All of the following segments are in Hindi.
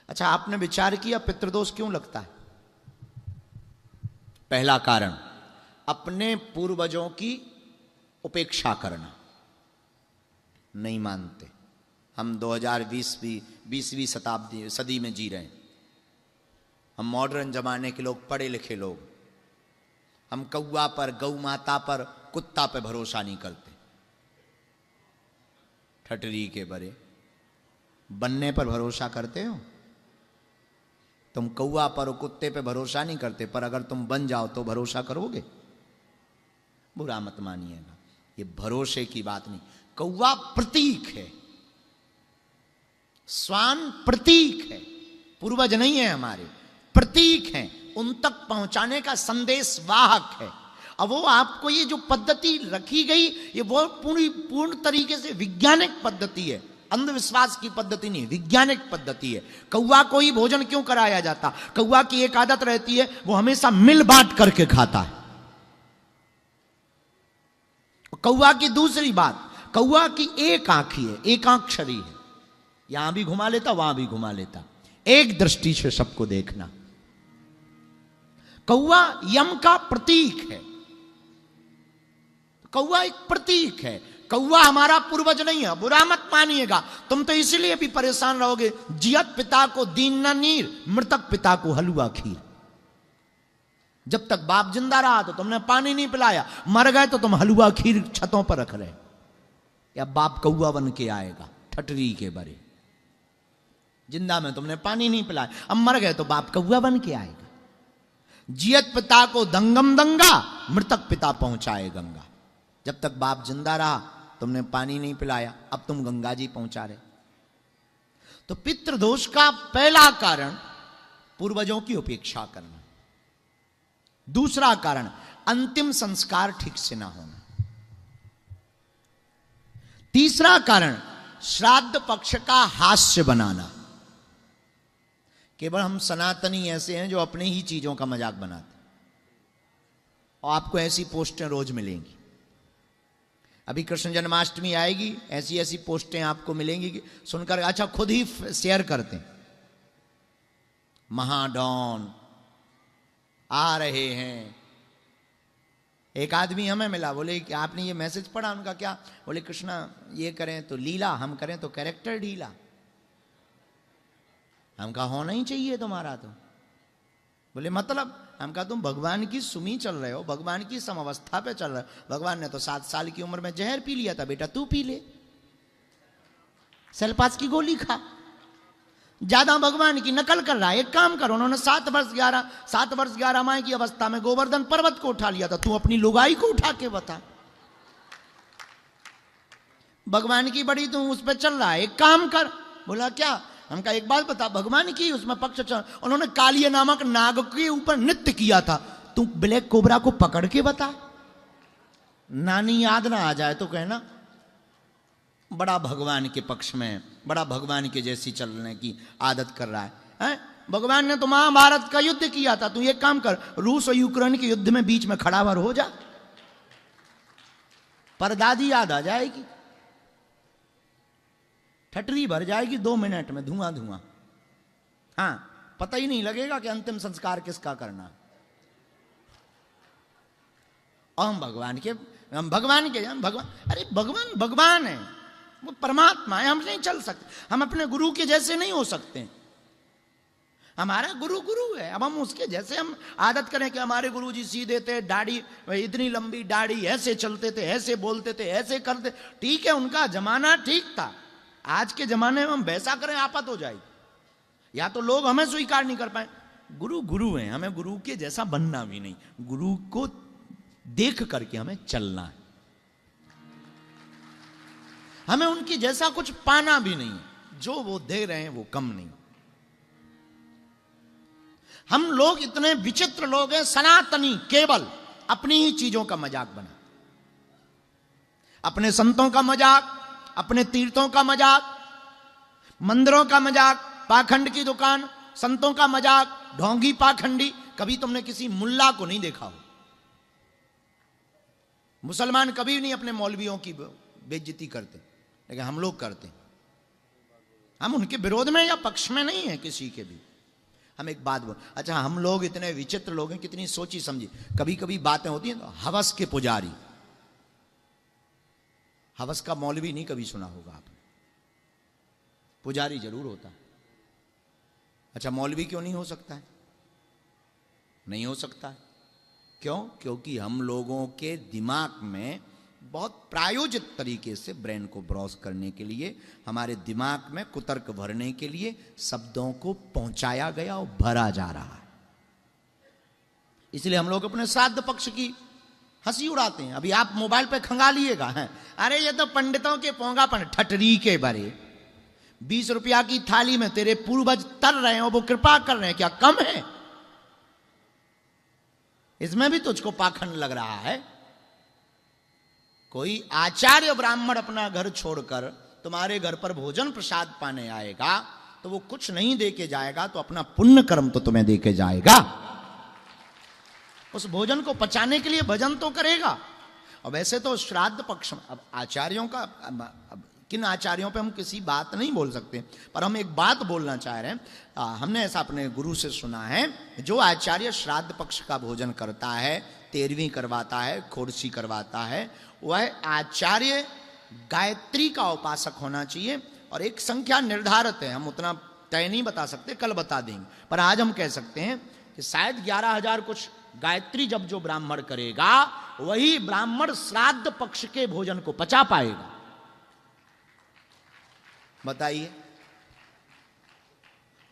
अच्छा, आपने विचार किया पितृदोष क्यों लगता है? पहला कारण, अपने पूर्वजों की उपेक्षा करना। नहीं मानते। हम 2020वीं सदी में जी रहे हैं। हम मॉडर्न जमाने के लोग, पढ़े लिखे लोग। हम कौवा पर, गौ माता पर, कुत्ता पे भरोसा नहीं करते। ठटरी के बरे बनने पर भरोसा करते हो? तुम कौवा पर और कुत्ते पे भरोसा नहीं करते, पर अगर तुम बन जाओ तो भरोसा करोगे? बुरा मत मानिएगा, ये भरोसे की बात नहीं। कौवा प्रतीक है, श्वान प्रतीक है, पूर्वज नहीं है हमारे, प्रतीक है, उन तक पहुंचाने का संदेश वाहक है। अब वो आपको ये जो पद्धति रखी गई, ये वो पूर्ण तरीके से वैज्ञानिक पद्धति है, अंधविश्वास की पद्धति नहीं, वैज्ञानिक पद्धति है। कौवा को ही भोजन क्यों कराया जाता? कौवा की एक आदत रहती है, वो हमेशा मिल बांट करके खाता है। कौवा की दूसरी बात, कौवा की एक आंखी है, एकाक्षरी है, यहां भी घुमा लेता, वहां भी घुमा लेता, एक दृष्टि से सबको देखना। कौवा यम का प्रतीक है, कौवा एक प्रतीक है। कौवा हमारा पूर्वज नहीं है, बुरा मत मानिएगा। तुम तो इसलिए भी परेशान रहोगे, जियत पिता को दीन न नीर, मृतक पिता को हलवा खीर। जब तक बाप जिंदा रहा तो तुमने पानी नहीं पिलाया, मर गए तो तुम हलवा खीर छतों पर रख रहे। या बाप कौवा बन के आएगा, ठटरी के बरे। जिंदा में तुमने पानी नहीं पिलाया, अब मर गए तो बाप कौवा बन के आएगा। जियत पिता को दंगम दंगा, मृतक पिता पहुंचाए गंगा। जब तक बाप जिंदा रहा तुमने पानी नहीं पिलाया, अब तुम गंगा जी पहुंचा रहे। तो पितृदोष का पहला कारण पूर्वजों की उपेक्षा करना। दूसरा कारण, अंतिम संस्कार ठीक से ना होना। तीसरा कारण, श्राद्ध पक्ष का हास्य बनाना। केवल हम सनातनी ऐसे हैं जो अपने ही चीजों का मजाक बनाते, और आपको ऐसी पोस्टें रोज मिलेंगी। अभी कृष्ण जन्माष्टमी आएगी, ऐसी ऐसी पोस्टें आपको मिलेंगी कि सुनकर अच्छा खुद ही शेयर करते हैं, महाडॉन आ रहे हैं। एक आदमी हमें मिला, बोले कि आपने ये मैसेज पढ़ा? उनका क्या? बोले कृष्णा ये करें तो लीला, हम करें तो कैरेक्टर ढीला। हम कहा होना ही चाहिए तुम्हारा तो। बोले मतलब? हम कहा तुम भगवान की सुमी चल रहे हो, भगवान की समवस्था पे चल रहे हो। भगवान ने तो 7 साल की उम्र में जहर पी लिया था, बेटा तू पी ले, सेल्पास की गोली खा। ज्यादा भगवान की नकल कर रहा है। एक काम करो, उन्होंने 7 वर्ष 11 माह की अवस्था में गोवर्धन पर्वत को उठा लिया था, तू अपनी लुगाई को उठा के बता। भगवान की बड़ी तू उस पर चल रहा है, एक काम कर। बोला क्या? हम कहा एक बात बता, भगवान की उसमें पक्ष चल, उन्होंने कालिया नामक नाग के ऊपर नृत्य किया था, तू ब्लैक कोबरा को पकड़ के बता। नानी याद ना आ जाए तो कहना बड़ा भगवान के पक्ष में, बड़ा भगवान के जैसी चलने की आदत कर रहा है? भगवान ने तो महाभारत का युद्ध किया था, तू एक काम कर, रूस और यूक्रेन के युद्ध में बीच में खड़ा हुआ हो जा, परदादी याद आ जाएगी, ठटरी भर जाएगी 2 मिनट में, धुआं धुआं। हाँ, पता ही नहीं लगेगा कि अंतिम संस्कार किसका करना। और हम भगवान के अरे भगवान भगवान है, वो परमात्मा है, हम नहीं चल सकते, हम अपने गुरु के जैसे नहीं हो सकते। हमारा गुरु गुरु है, अब हम उसके जैसे हम आदत करें कि हमारे गुरु जी सीधे थे, दाढ़ी इतनी लंबी दाढ़ी, ऐसे चलते थे, ऐसे बोलते थे, ऐसे करते। ठीक है, उनका जमाना ठीक था, आज के जमाने में हम वैसा करें आफत हो जाएगी। या तो लोग हमें स्वीकार नहीं कर पाए। गुरु गुरु हैं, हमें गुरु के जैसा बनना भी नहीं, गुरु को देख करके हमें चलना है, हमें उनकी जैसा कुछ पाना भी नहीं, जो वो दे रहे हैं वो कम नहीं। हम लोग इतने विचित्र लोग हैं, सनातनी केवल अपनी ही चीजों का मजाक बना, अपने संतों का मजाक, अपने तीर्थों का मजाक, मंदिरों का मजाक, पाखंड की दुकान, संतों का मजाक, ढोंगी पाखंडी। कभी तुमने किसी मुल्ला को नहीं देखा हो। मुसलमान कभी नहीं अपने मौलवियों की बेइज्जती करते, लेकिन हम लोग करते। हम उनके विरोध में या पक्ष में नहीं है किसी के भी। हम एक बात बोल, अच्छा हम लोग इतने विचित्र लोग हैं, कितनी सोची समझी कभी कभी बातें होती हैं तो हवस के पुजारी, हवस का मौलवी नहीं कभी सुना होगा आपने, पुजारी जरूर होता है। अच्छा मौलवी क्यों नहीं हो सकता है? नहीं हो सकता है। क्यों? क्योंकि हम लोगों के दिमाग में बहुत प्रायोजित तरीके से ब्रेन को ब्रॉस करने के लिए, हमारे दिमाग में कुतर्क भरने के लिए शब्दों को पहुंचाया गया और भरा जा रहा है। इसलिए हम लोग अपने श्राद्ध पक्ष की हंसी उड़ाते हैं। अभी आप मोबाइल पे खंगालिएगा, हैं अरे ये तो पंडितों के पोंगापन, ठटरी के बारे। 20 रुपया की थाली में तेरे पूर्वज तर रहे हैं और वो कृपा कर रहे हैं, क्या कम है? इसमें भी तुझको पाखंड लग रहा है। कोई आचार्य ब्राह्मण अपना घर छोड़कर तुम्हारे घर पर भोजन प्रसाद पाने आएगा तो वो कुछ नहीं दे के जाएगा, तो अपना पुण्य कर्म तो तुम्हें दे के जाएगा। उस भोजन को पचाने के लिए भजन तो करेगा। और वैसे तो श्राद्ध पक्ष में अब आचार्यों का, अब किन आचार्यों पे हम किसी बात नहीं बोल सकते, पर हम एक बात बोलना चाह रहे हैं। हमने ऐसा अपने गुरु से सुना है, जो आचार्य श्राद्ध पक्ष का भोजन करता है, 13वीं करवाता है, खोड़सी करवाता है, वह आचार्य गायत्री का उपासक होना चाहिए। और एक संख्या निर्धारित है, हम उतना तय नहीं बता सकते, कल बता देंगे, पर आज हम कह सकते हैं कि शायद 11,000 कुछ गायत्री जब जो ब्राह्मण करेगा वही ब्राह्मण श्राद्ध पक्ष के भोजन को पचा पाएगा। बताइए,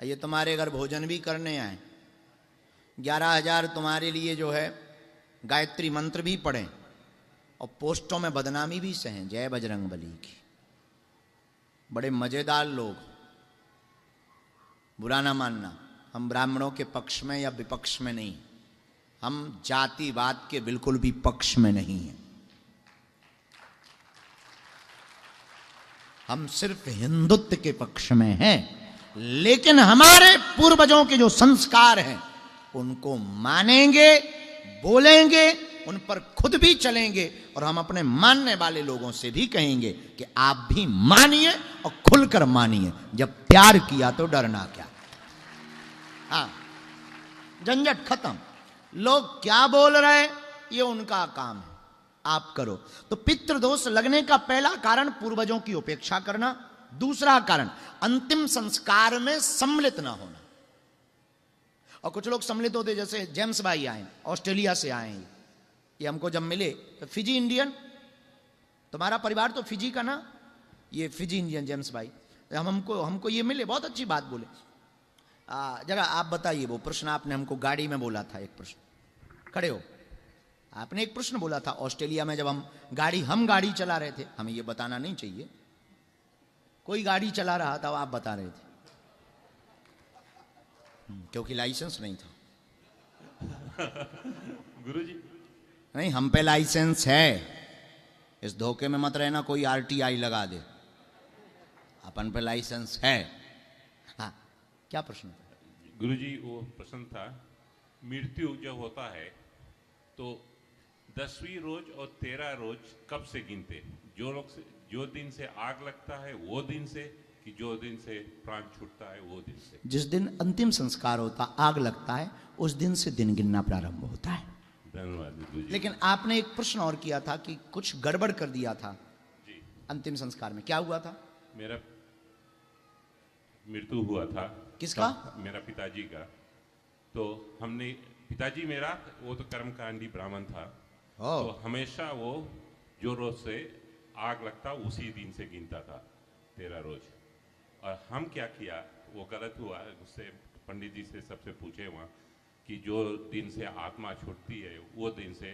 ये तुम्हारे घर भोजन भी करने आए, 11,000 तुम्हारे लिए जो है गायत्री मंत्र भी पढ़ें और पोस्टों में बदनामी भी सहें, जय बजरंगबली की। बड़े मजेदार लोग, बुरा ना मानना, हम ब्राह्मणों के पक्ष में या विपक्ष में नहीं, हम जातिवाद के बिल्कुल भी पक्ष में नहीं हैं। हम सिर्फ हिंदुत्व के पक्ष में हैं, लेकिन हमारे पूर्वजों के जो संस्कार हैं उनको मानेंगे, बोलेंगे, उन पर खुद भी चलेंगे, और हम अपने मानने वाले लोगों से भी कहेंगे कि आप भी मानिए और खुलकर मानिए। जब प्यार किया तो डरना क्या। हाँ, झंझट खत्म। लोग क्या बोल रहे हैं ये उनका काम है, आप करो। तो पितृदोष लगने का पहला कारण पूर्वजों की उपेक्षा करना, दूसरा कारण अंतिम संस्कार में सम्मिलित ना होना। और कुछ लोग सम्मिलित होते, जैसे जेम्स भाई आए, ऑस्ट्रेलिया से आए हैं, ये हमको जब मिले तो फिजी इंडियन, तुम्हारा परिवार तो फिजी का ना, ये फिजी इंडियन जेम्स भाई, हमको ये मिले, बहुत अच्छी बात बोले। जरा आप बताइए, वो प्रश्न आपने हमको गाड़ी में बोला था, एक प्रश्न, खड़े हो, आपने एक प्रश्न बोला था ऑस्ट्रेलिया में, जब हम गाड़ी चला रहे थे, हमें ये बताना नहीं चाहिए, कोई गाड़ी चला रहा था, आप बता रहे थे, क्योंकि लाइसेंस नहीं था। गुरुजी, नहीं, हम पे लाइसेंस है, इस धोखे में मत रहना कोई आरटीआई लगा दे, अपन पे लाइसेंस है। हाँ, क्या प्रश्न था? गुरुजी, वो प्रश्न था, मृत्यु जब होता है तो 10वीं रोज और 13 रोज कब से गिनते? जो दिन से आग लगता है वो दिन से, कि जो दिन से प्राण छूटता है वो दिन से? जिस दिन अंतिम संस्कार होता, आग लगता है, उस दिन से दिन गिनना प्रारंभ होता है। धन्यवाद गुरुजी। लेकिन आपने एक प्रश्न और किया था कि कुछ गड़बड़ कर दिया था जी, अंतिम संस्कार में, क्या हुआ था? मेरा मृत्यु हुआ था। किसका? मेरा पिताजी का। तो हमने, पिताजी मेरा वो तो कर्मकांडी ब्राह्मण था, तो हमेशा वो जो रोज से आग लगता उसी दिन से गिनता था 13 रोज। और हम क्या किया, वो गलत हुआ, उससे पंडित जी से सबसे पूछे वहाँ कि जो दिन से आत्मा छूटती है वो दिन से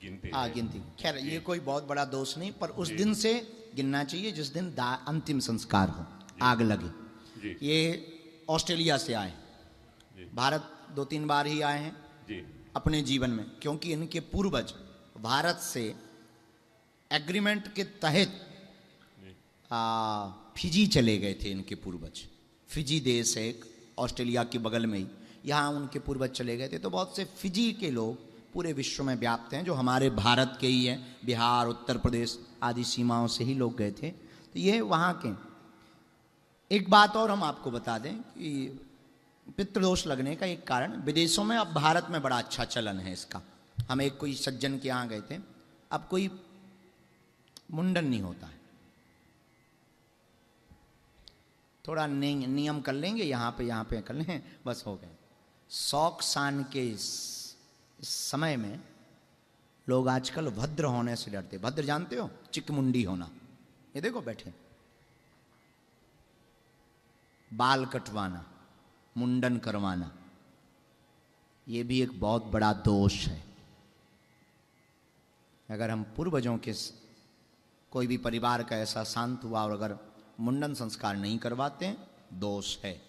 गिनते हैं। गिनती। खैर ये कोई बहुत बड़ा दोष नहीं, पर उस दिन से गिनना चाहिए जिस दिन अंतिम संस्कार हो, आग लगे। जी। ये ऑस्ट्रेलिया से आए, भारत 2-3 बार ही आए हैं जी अपने जीवन में, क्योंकि इनके पूर्वज भारत से एग्रीमेंट के तहत फिजी चले गए थे। इनके पूर्वज, फिजी देश है एक ऑस्ट्रेलिया के बगल में ही, यहाँ उनके पूर्वज चले गए थे। तो बहुत से फिजी के लोग पूरे विश्व में व्याप्त हैं, जो हमारे भारत के ही हैं, बिहार, उत्तर प्रदेश आदि सीमाओं से ही लोग गए थे। तो ये वहाँ के। एक बात और हम आपको बता दें कि पितृदोष लगने का एक कारण, विदेशों में, अब भारत में बड़ा अच्छा चलन है इसका। हम एक कोई सज्जन के यहाँ गए थे, अब कोई मुंडन नहीं होता है, थोड़ा नियम कर लेंगे, यहाँ पे कर लें, बस हो गए। शौक शान के इस समय में लोग आजकल भद्र होने से डरते। भद्र जानते हो? चिकमुंडी होना। ये देखो बैठे, बाल कटवाना, मुंडन करवाना, ये भी एक बहुत बड़ा दोष है। अगर हम पूर्वजों के कोई भी परिवार का ऐसा शांत हुआ और अगर मुंडन संस्कार नहीं करवाते हैं, दोष है,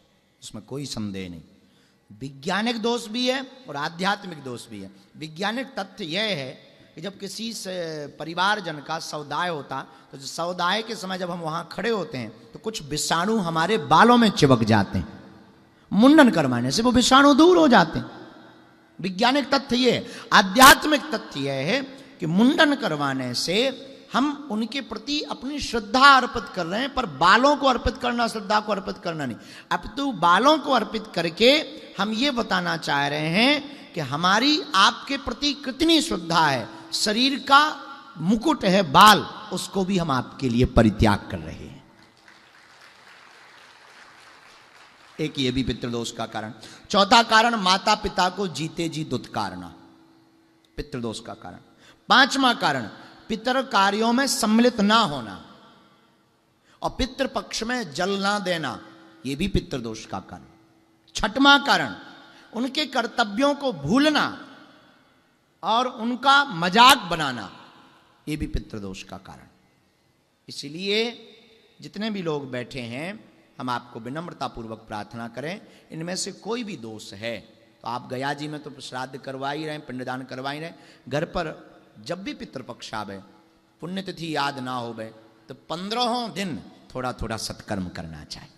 उसमें कोई संदेह नहीं। वैज्ञानिक दोष भी है और आध्यात्मिक दोष भी है। वैज्ञानिक तथ्य यह है कि जब किसी से परिवारजन का सौदाय होता, तो सौदाय के समय जब हम वहां खड़े होते हैं तो कुछ विषाणु हमारे बालों में चिपक जाते हैं। मुंडन करवाने से वो विषाणु दूर हो जाते हैं। वैज्ञानिक तथ्य यह है। आध्यात्मिक तथ्य यह है कि मुंडन करवाने से हम उनके प्रति अपनी श्रद्धा अर्पित कर रहे हैं, पर बालों को अर्पित करना, श्रद्धा को अर्पित करना नहीं। अपितु बालों को अर्पित करके हम ये बताना चाह रहे हैं कि हमारी आपके प्रति कितनी श्रद्धा है। शरीर का मुकुट है बाल, उसको भी हम आपके लिए परित्याग कर रहे हैं। एक ये भी पितृदोष का कारण। चौथा कारण, माता पिता को जीते जी दुत्कारना, पितृदोष का कारण। पांचवा कारण, पितृ कार्यों में सम्मिलित ना होना और पितृपक्ष में जल ना देना, यह भी पितृदोष का कारण। छठवां कारण, उनके कर्तव्यों को भूलना और उनका मजाक बनाना, यह भी पितृदोष का कारण। इसलिए जितने भी लोग बैठे हैं, हम आपको विनम्रतापूर्वक प्रार्थना करें, इनमें से कोई भी दोष है तो आप गया जी में तो श्राद्ध करवा ही रहे, पिंडदान करवा ही रहे, घर पर जब भी पितृपक्ष आवे, पुण्यतिथि याद ना होवे, तो 15 दिन थोड़ा थोड़ा सत्कर्म करना चाहिए।